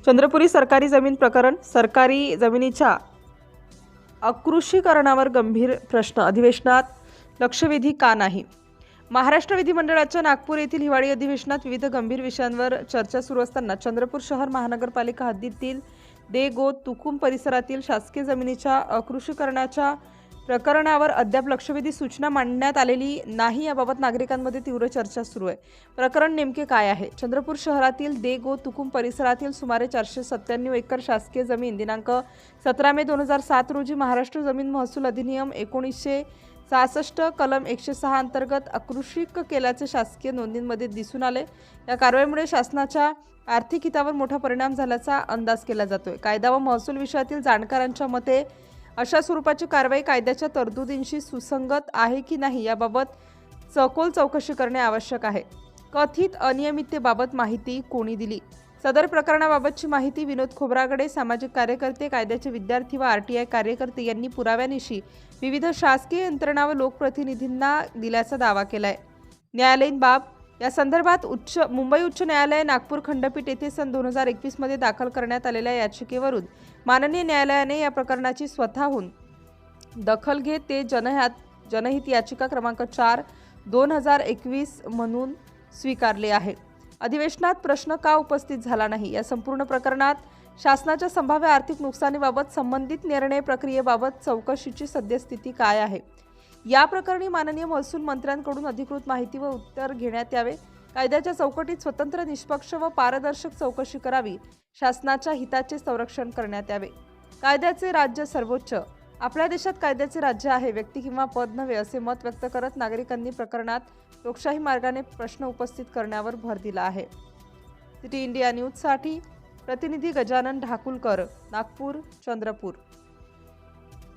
चंद्रपुरी सरकारी जमीन प्रकरण. सरकारी जमिनीच्या अकृषीकरणावर गंभीर प्रश्न. अधिवेशनात लक्षवेधी का नाही? महाराष्ट्र विधिमंडळाच्या नागपूर येथील हिवाळी अधिवेशनात विविध गंभीर विषयांवर चर्चा सुरू असताना चंद्रपूर शहर महानगरपालिका हद्दीतील देगो तुकुम परिसरातील शासकीय जमिनीच्या अकृषीकरणाच्या प्रकरणावर अद्याप लक्षवेधी सूचना मांडण्यात आलेली नाही. याबाबत नागरिकांमध्ये तीव्र चर्चा सुरू आहे. प्रकरण नेमके काय आहे? चंद्रपूर शहरातील देगो तुकुम परिसरातील सुमारे 497 एकर शासकीय जमीन दिनांक 17 मे 2007 रोजी महाराष्ट्र जमीन महसूल अधिनियम 1966 कलम 106 अंतर्गत अकृषिक केल्याचे शासकीय नोंदींमध्ये दिसून आले. या कारवाईमुळे शासनाच्या आर्थिक हितावर मोठा परिणाम झाल्याचा अंदाज केला जातोय. कायदा व महसूल विषयातील जाणकारांच्या मते अशा स्वरूपाची कारवाई कायद्याच्या तरतुदींशी सुसंगत आहे की नाही याबाबत सखोल चौकशी करणे आवश्यक आहे. कथित अनियमिततेबाबत माहिती कोणी दिली? सदर प्रकरणाबाबतची माहिती विनोद खोब्रागडे, सामाजिक कार्यकर्ते, कायद्याचे विद्यार्थी व RTI कार्यकर्ते यांनी पुराव्यानिशी विविध शासकीय यंत्रणा व लोकप्रतिनिधींना दिल्याचा दावा केलाय. न्यायालयीन बाब. या संदर्भात मुंबई उच्च न्यायालय नागपूर खंडपीठ येथे सन 2021 मध्ये दाखल करण्यात आलेल्या याचिकेवरून माननीय न्यायालयाने या प्रकरणाची स्वतःहून दखल घेत ते जनहित याचिका क्रमांक 4/2021 म्हणून स्वीकारले आहे. अधिवेशनात प्रश्न का उपस्थित झाला नाही? या संपूर्ण प्रकरणात शासनाच्या संभाव्य आर्थिक नुकसानीबाबत संबंधित निर्णय प्रक्रियेबाबत चौकशीची सद्यस्थिती काय आहे? या प्रकरणी माननीय महसूल मंत्र्यांकडून अधिकृत माहिती व उत्तर घेण्यात यावे. कायद्याच्या चौकटीत स्वतंत्र, निष्पक्ष व पारदर्शक चौकशी करावी. शासनाच्या हिताचे संरक्षण करण्यात यावे. कायद्याचे राज्य सर्वोच्च. आपल्या देशात कायद्याचे राज्य आहे, व्यक्ती किंवा पद नव्हे, असे मत व्यक्त करत नागरिकांनी प्रकरणात लोकशाही मार्गाने प्रश्न उपस्थित करण्यावर भर दिला आहे. सिटी इंडिया न्यूजसाठी प्रतिनिधी गजानन ढाकुलकर, नागपूर, चंद्रपूर.